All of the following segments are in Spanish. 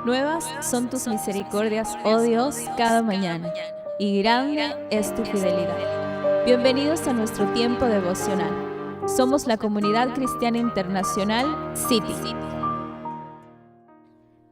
Nuevas son tus misericordias, oh Dios, cada mañana, y grande es tu fidelidad. Bienvenidos a nuestro tiempo devocional. Somos la Comunidad Cristiana Internacional City.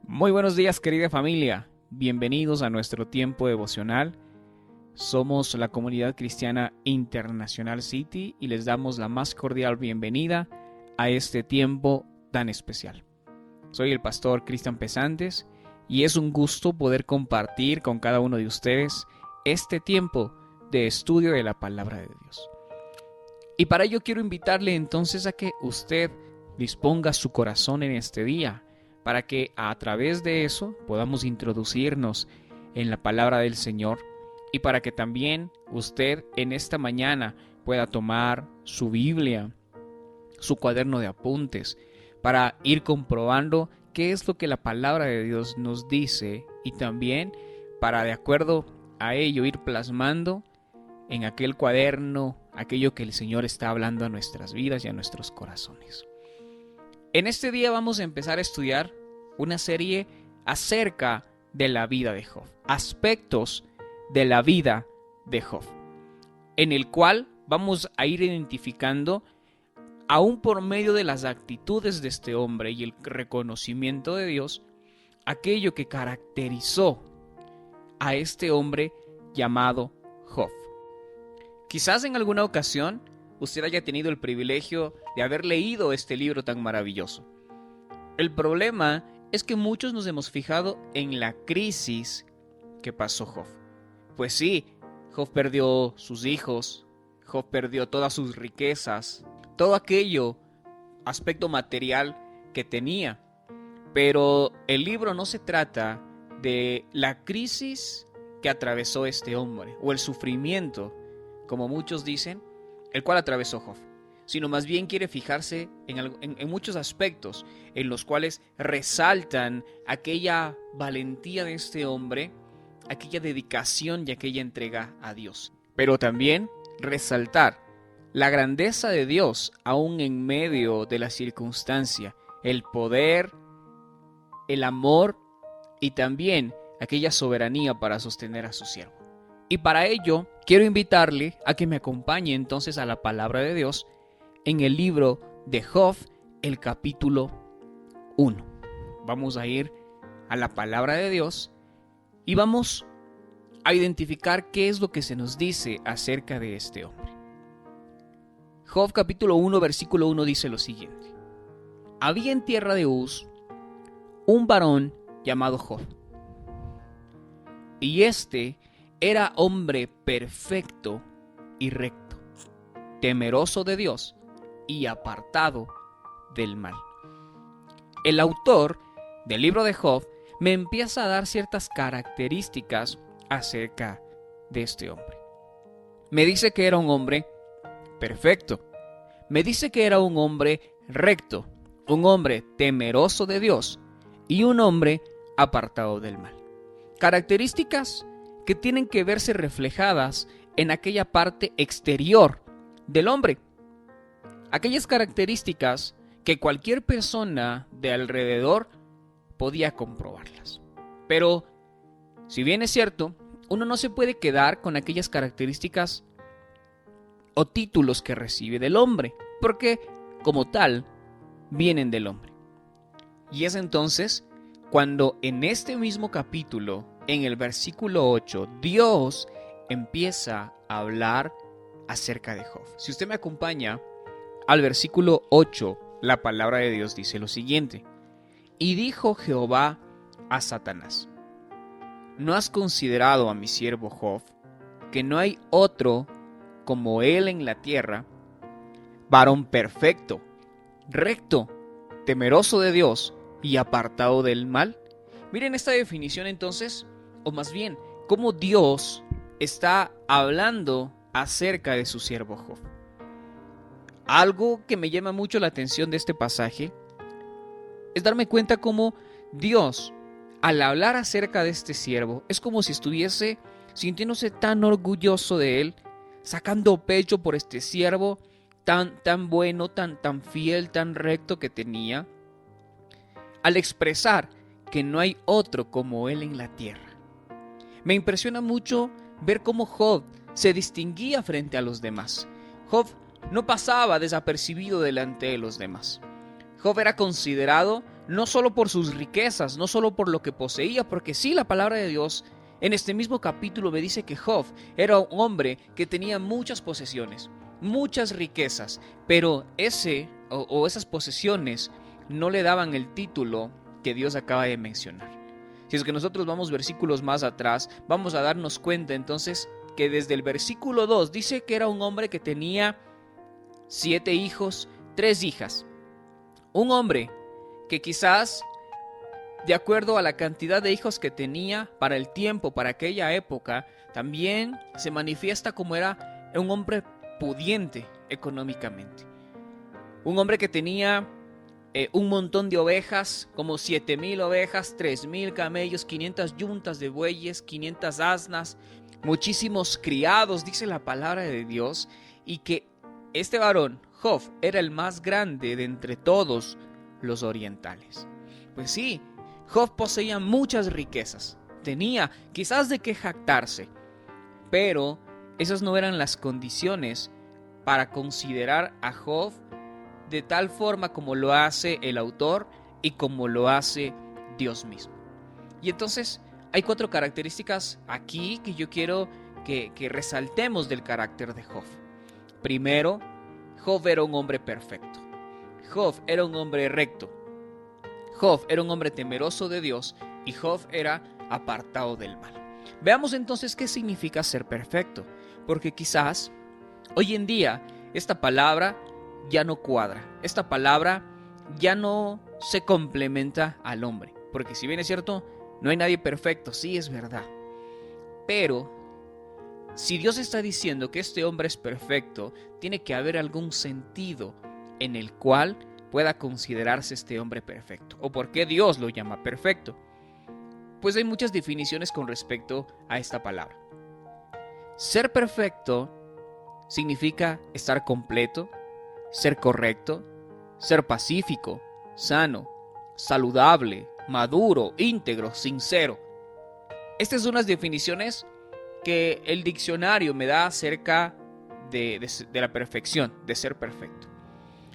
Muy buenos días, querida familia. Bienvenidos a nuestro tiempo devocional. Somos la Comunidad Cristiana Internacional City y les damos la más cordial bienvenida a este tiempo tan especial. Soy el pastor Cristian Pesantes y es un gusto poder compartir con cada uno de ustedes este tiempo de estudio de la palabra de Dios. Y para ello quiero invitarle entonces a que usted disponga su corazón en este día, para que a través de eso podamos introducirnos en la palabra del Señor y para que también usted en esta mañana pueda tomar su Biblia, su cuaderno de apuntes, para ir comprobando qué es lo que la palabra de Dios nos dice y también para, de acuerdo a ello, ir plasmando en aquel cuaderno aquello que el Señor está hablando a nuestras vidas y a nuestros corazones. En este día vamos a empezar a estudiar una serie acerca de la vida de Job, aspectos de la vida de Job, en el cual vamos a ir identificando, aún por medio de las actitudes de este hombre y el reconocimiento de Dios, aquello que caracterizó a este hombre llamado Job. Quizás en alguna ocasión usted haya tenido el privilegio de haber leído este libro tan maravilloso. El problema es que muchos nos hemos fijado en la crisis que pasó Job. Pues sí, Job perdió sus hijos, Job perdió todas sus riquezas, todo aquello, aspecto material que tenía. Pero el libro no se trata de la crisis que atravesó este hombre o el sufrimiento, como muchos dicen, el cual atravesó Job, sino más bien quiere fijarse en muchos aspectos en los cuales resaltan aquella valentía de este hombre, aquella dedicación y aquella entrega a Dios. Pero también resaltar la grandeza de Dios aún en medio de la circunstancia, el poder, el amor y también aquella soberanía para sostener a su siervo. Y para ello quiero invitarle a que me acompañe entonces a la palabra de Dios en el libro de Job, el capítulo 1. Vamos a ir a la palabra de Dios y vamos a identificar qué es lo que se nos dice acerca de este hombre. Job capítulo 1, versículo 1 dice lo siguiente: había en tierra de Uz un varón llamado Job, y este era hombre perfecto y recto, temeroso de Dios y apartado del mal. El autor del libro de Job me empieza a dar ciertas características acerca de este hombre. Me dice que era un hombre perfecto, me dice que era un hombre recto, un hombre temeroso de Dios y un hombre apartado del mal. Características que tienen que verse reflejadas en aquella parte exterior del hombre. Aquellas características que cualquier persona de alrededor podía comprobarlas. Pero, si bien es cierto, uno no se puede quedar con aquellas características o títulos que recibe del hombre, porque, como tal, vienen del hombre. Y es entonces cuando en este mismo capítulo, en el versículo 8, Dios empieza a hablar acerca de Job. Si usted me acompaña al versículo 8, la palabra de Dios dice lo siguiente: y dijo Jehová a Satanás: ¿no has considerado a mi siervo Job, que no hay otro como él en la tierra, varón perfecto, recto, temeroso de Dios y apartado del mal? Miren esta definición entonces, o más bien, cómo Dios está hablando acerca de su siervo Job. Algo que me llama mucho la atención de este pasaje es darme cuenta cómo Dios, al hablar acerca de este siervo, es como si estuviese sintiéndose tan orgulloso de él, sacando pecho por este siervo tan bueno, tan fiel, tan recto que tenía, al expresar que no hay otro como él en la tierra. Me impresiona mucho ver cómo Job se distinguía frente a los demás. Job no pasaba desapercibido delante de los demás. Job era considerado no solo por sus riquezas, no solo por lo que poseía, porque sí, la palabra de Dios en este mismo capítulo me dice que Job era un hombre que tenía muchas posesiones, muchas riquezas, pero esas posesiones no le daban el título que Dios acaba de mencionar. Si es que nosotros vamos versículos más atrás, vamos a darnos cuenta entonces que desde el versículo 2 dice que era un hombre que tenía 7 hijos, 3 hijas. Un hombre que quizás, de acuerdo a la cantidad de hijos que tenía para el tiempo, para aquella época, también se manifiesta como era un hombre pudiente económicamente. Un hombre que tenía un montón de ovejas, como 7,000 ovejas, 3,000 camellos, 500 yuntas de bueyes, 500 asnas, muchísimos criados, dice la palabra de Dios, y que este varón, Job, era el más grande de entre todos los orientales. Pues sí, Job poseía muchas riquezas, tenía quizás de qué jactarse, pero esas no eran las condiciones para considerar a Job de tal forma como lo hace el autor y como lo hace Dios mismo. Y entonces hay 4 características aquí que yo quiero que resaltemos del carácter de Job. Primero, Job era un hombre perfecto. Job era un hombre recto. Job era un hombre temeroso de Dios y Job era apartado del mal. Veamos entonces qué significa ser perfecto, porque quizás hoy en día esta palabra ya no cuadra, esta palabra ya no se complementa al hombre, porque si bien es cierto, no hay nadie perfecto, sí es verdad, pero si Dios está diciendo que este hombre es perfecto, tiene que haber algún sentido en el cual pueda considerarse este hombre perfecto, o por qué Dios lo llama perfecto. Pues hay muchas definiciones con respecto a esta palabra. Ser perfecto significa estar completo, ser correcto, ser pacífico, sano, saludable, maduro, íntegro, sincero. Estas son las definiciones que el diccionario me da acerca de la perfección, de ser perfecto.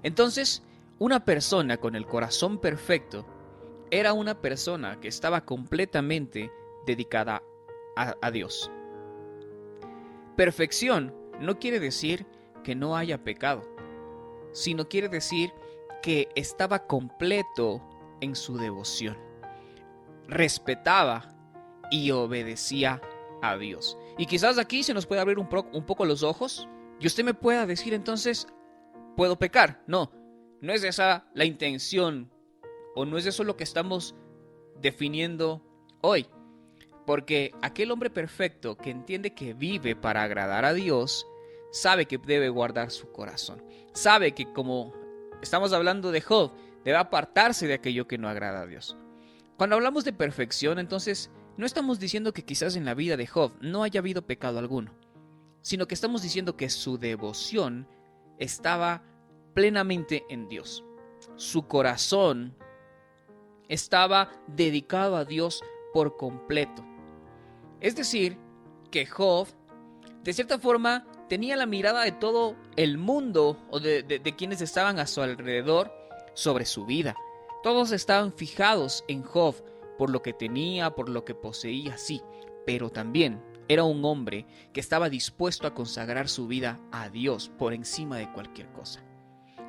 Entonces, una persona con el corazón perfecto era una persona que estaba completamente dedicada a Dios. Perfección no quiere decir que no haya pecado, sino quiere decir que estaba completo en su devoción. Respetaba y obedecía a Dios. Y quizás aquí se nos puede abrir un poco los ojos y usted me pueda decir entonces, ¿puedo pecar? No es esa la intención o no es eso lo que estamos definiendo hoy. Porque aquel hombre perfecto que entiende que vive para agradar a Dios, sabe que debe guardar su corazón. Sabe que, como estamos hablando de Job, debe apartarse de aquello que no agrada a Dios. Cuando hablamos de perfección, entonces, no estamos diciendo que quizás en la vida de Job no haya habido pecado alguno, sino que estamos diciendo que su devoción estaba plenamente en Dios. Su corazón estaba dedicado a Dios por completo. Es decir, que Job, de cierta forma, tenía la mirada de todo el mundo o de quienes estaban a su alrededor sobre su vida. Todos estaban fijados en Job por lo que tenía, por lo que poseía, sí, pero también era un hombre que estaba dispuesto a consagrar su vida a Dios por encima de cualquier cosa.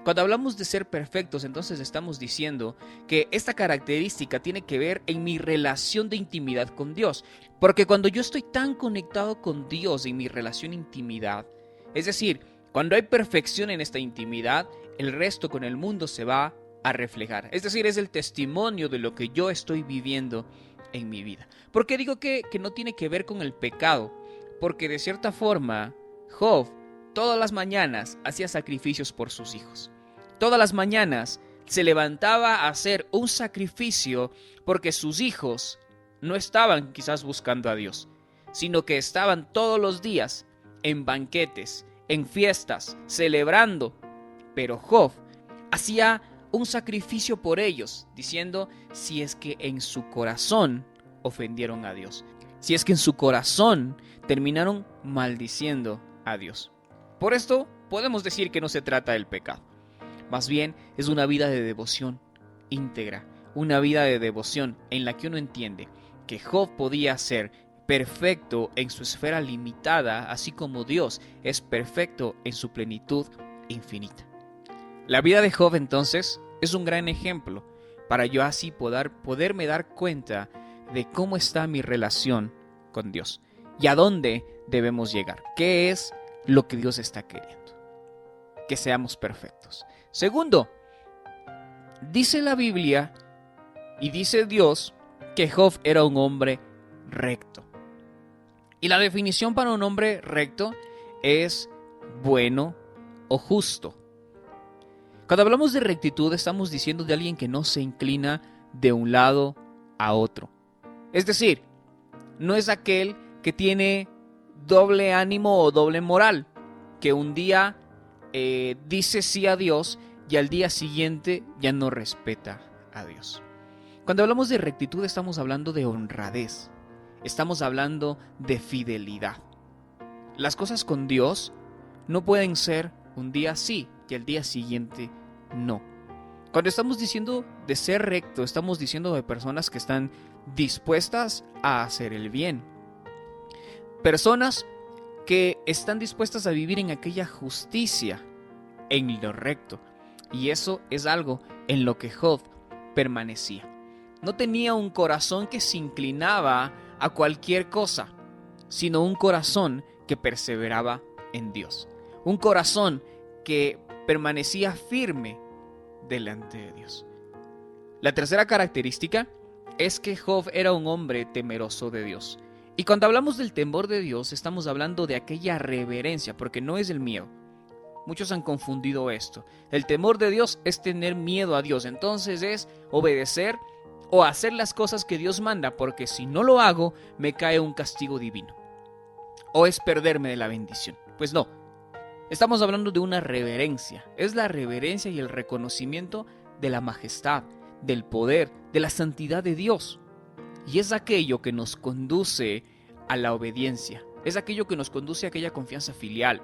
Cuando hablamos de ser perfectos, entonces estamos diciendo que esta característica tiene que ver en mi relación de intimidad con Dios. Porque cuando yo estoy tan conectado con Dios en mi relación de intimidad, es decir, cuando hay perfección en esta intimidad, el resto con el mundo se va a reflejar. Es decir, es el testimonio de lo que yo estoy viviendo en mi vida. ¿Por qué digo que no tiene que ver con el pecado? Porque de cierta forma, Job todas las mañanas hacía sacrificios por sus hijos. Todas las mañanas se levantaba a hacer un sacrificio porque sus hijos no estaban quizás buscando a Dios, sino que estaban todos los días en banquetes, en fiestas, celebrando. Pero Job hacía un sacrificio por ellos, diciendo si es que en su corazón ofendieron a Dios, si es que en su corazón terminaron maldiciendo a Dios. Por esto podemos decir que no se trata del pecado, más bien es una vida de devoción íntegra, una vida de devoción en la que uno entiende que Job podía ser perfecto en su esfera limitada, así como Dios es perfecto en su plenitud infinita. La vida de Job entonces es un gran ejemplo para yo así poderme dar cuenta de cómo está mi relación con Dios y a dónde debemos llegar, qué es lo que Dios está queriendo, que seamos perfectos. Segundo, dice la Biblia y dice Dios que Job era un hombre recto. Y la definición para un hombre recto es bueno o justo. Cuando hablamos de rectitud estamos diciendo de alguien que no se inclina de un lado a otro. Es decir, no es aquel que tiene doble ánimo o doble moral, que un día dice sí a Dios y al día siguiente ya no respeta a Dios. Cuando hablamos de rectitud estamos hablando de honradez, estamos hablando de fidelidad. Las cosas con Dios no pueden ser un día sí y al día siguiente no. Cuando estamos diciendo de ser recto, estamos diciendo de personas que están dispuestas a hacer el bien. Personas que están dispuestas a vivir en aquella justicia, en lo recto. Y eso es algo en lo que Job permanecía. No tenía un corazón que se inclinaba a cualquier cosa, sino un corazón que perseveraba en Dios. Un corazón que permanecía firme delante de Dios. La tercera característica es que Job era un hombre temeroso de Dios. Y cuando hablamos del temor de Dios, estamos hablando de aquella reverencia, porque no es el miedo. Muchos han confundido esto. El temor de Dios es tener miedo a Dios. Entonces es obedecer o hacer las cosas que Dios manda, porque si no lo hago, me cae un castigo divino. O es perderme de la bendición. Pues no. Estamos hablando de una reverencia. Es la reverencia y el reconocimiento de la majestad, del poder, de la santidad de Dios. Y es aquello que nos conduce a la obediencia. Es aquello que nos conduce a aquella confianza filial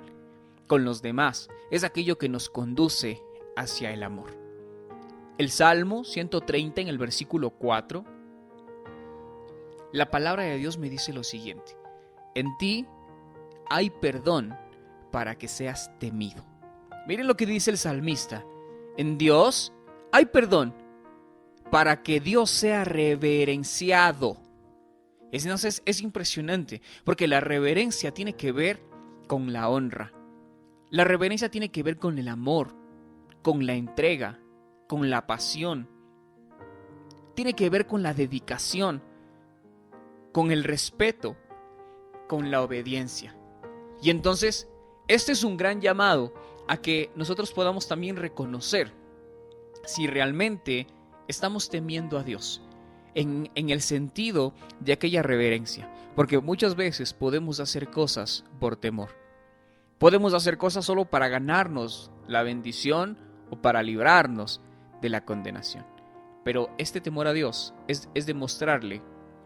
con los demás. Es aquello que nos conduce hacia el amor. El Salmo 130 en el versículo 4, la palabra de Dios me dice lo siguiente: en ti hay perdón para que seas temido. Miren lo que dice el salmista: en Dios hay perdón para que Dios sea reverenciado. Entonces es impresionante, porque la reverencia tiene que ver con la honra. La reverencia tiene que ver con el amor, con la entrega, con la pasión. Tiene que ver con la dedicación, con el respeto, con la obediencia. Y entonces, este es un gran llamado a que nosotros podamos también reconocer si realmente estamos temiendo a Dios, en el sentido de aquella reverencia. Porque muchas veces podemos hacer cosas por temor. Podemos hacer cosas solo para ganarnos la bendición o para librarnos de la condenación. Pero este temor a Dios es demostrarle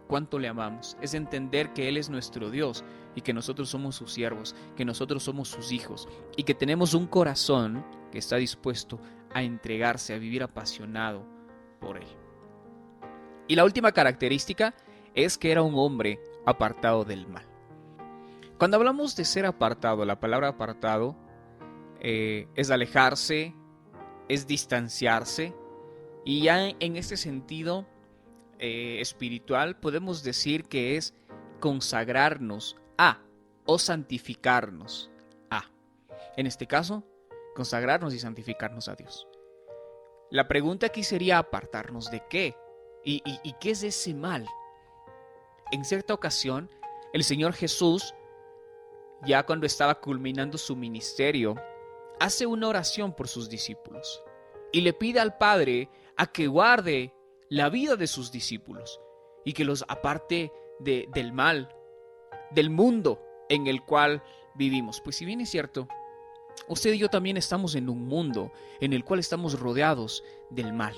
cuánto le amamos, es entender que Él es nuestro Dios y que nosotros somos sus siervos, que nosotros somos sus hijos y que tenemos un corazón que está dispuesto a entregarse, a vivir apasionado por Él. Y la última característica es que era un hombre apartado del mal. Cuando hablamos de ser apartado, la palabra apartado es alejarse, es distanciarse, y ya en este sentido espiritual podemos decir que es consagrarnos a o santificarnos a. En este caso, consagrarnos y santificarnos a Dios. La pregunta aquí sería: ¿apartarnos de qué? ¿Y qué es ese mal? En cierta ocasión, el Señor Jesús, ya cuando estaba culminando su ministerio, hace una oración por sus discípulos y le pide al Padre a que guarde la vida de sus discípulos y que los aparte del mal, del mundo en el cual vivimos. Pues si bien es cierto usted y yo también estamos en un mundo en el cual estamos rodeados del mal,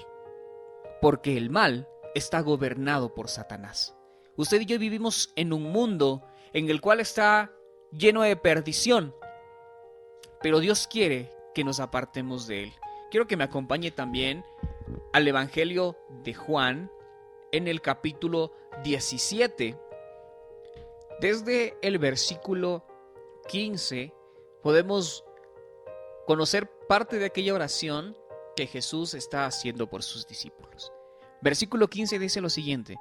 porque el mal está gobernado por Satanás. Usted y yo vivimos en un mundo en el cual está lleno de perdición, pero Dios quiere que nos apartemos de él. Quiero que me acompañe también al Evangelio de Juan en el capítulo 17. Desde el versículo 15 podemos conocer parte de aquella oración que Jesús está haciendo por sus discípulos. Versículo 15 dice lo siguiente: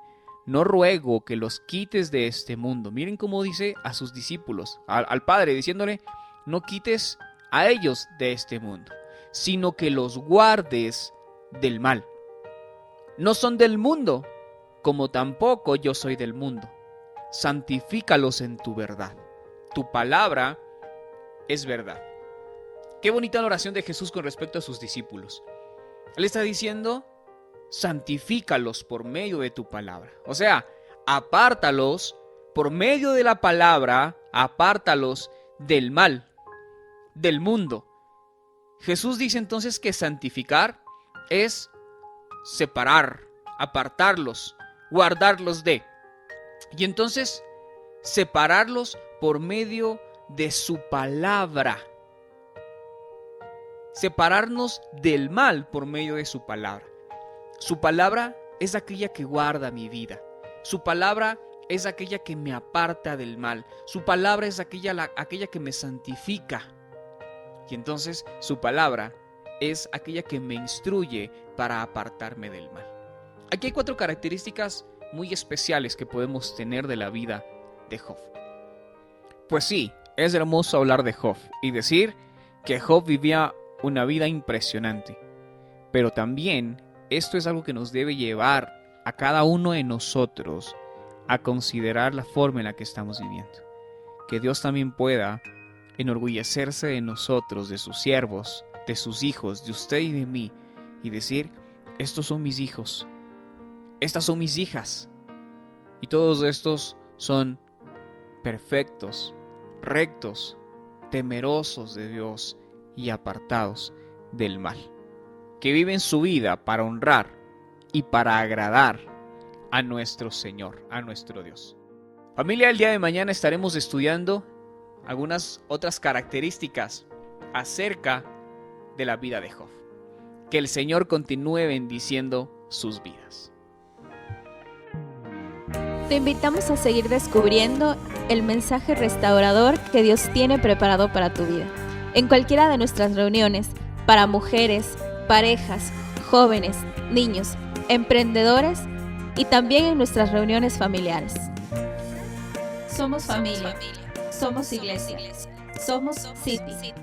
no ruego que los quites de este mundo. Miren cómo dice a sus discípulos, al Padre, diciéndole: no quites a ellos de este mundo, sino que los guardes del mal. No son del mundo, como tampoco yo soy del mundo. Santifícalos en tu verdad. Tu palabra es verdad. Qué bonita la oración de Jesús con respecto a sus discípulos. Él está diciendo: santifícalos por medio de tu palabra. O sea, apártalos por medio de la palabra, apártalos del mal, del mundo. Jesús dice entonces que santificar es separar, apartarlos, guardarlos de. Y entonces separarlos por medio de su palabra. Separarnos del mal por medio de su palabra. Su palabra es aquella que guarda mi vida. Su palabra es aquella que me aparta del mal. Su palabra es aquella que me santifica. Y entonces su palabra es aquella que me instruye para apartarme del mal. Aquí hay 4 características muy especiales que podemos tener de la vida de Job. Pues sí, es hermoso hablar de Job y decir que Job vivía una vida impresionante. Pero también esto es algo que nos debe llevar a cada uno de nosotros a considerar la forma en la que estamos viviendo. Que Dios también pueda enorgullecerse de nosotros, de sus siervos, de sus hijos, de usted y de mí, y decir: estos son mis hijos, estas son mis hijas, y todos estos son perfectos, rectos, temerosos de Dios y apartados del mal, que viven su vida para honrar y para agradar a nuestro Señor, a nuestro Dios. Familia, el día de mañana estaremos estudiando algunas otras características acerca de la vida de Job. Que el Señor continúe bendiciendo sus vidas. Te invitamos a seguir descubriendo el mensaje restaurador que Dios tiene preparado para tu vida. En cualquiera de nuestras reuniones, para mujeres, parejas, jóvenes, niños, emprendedores y también en nuestras reuniones familiares. Somos familia, somos iglesia, somos City.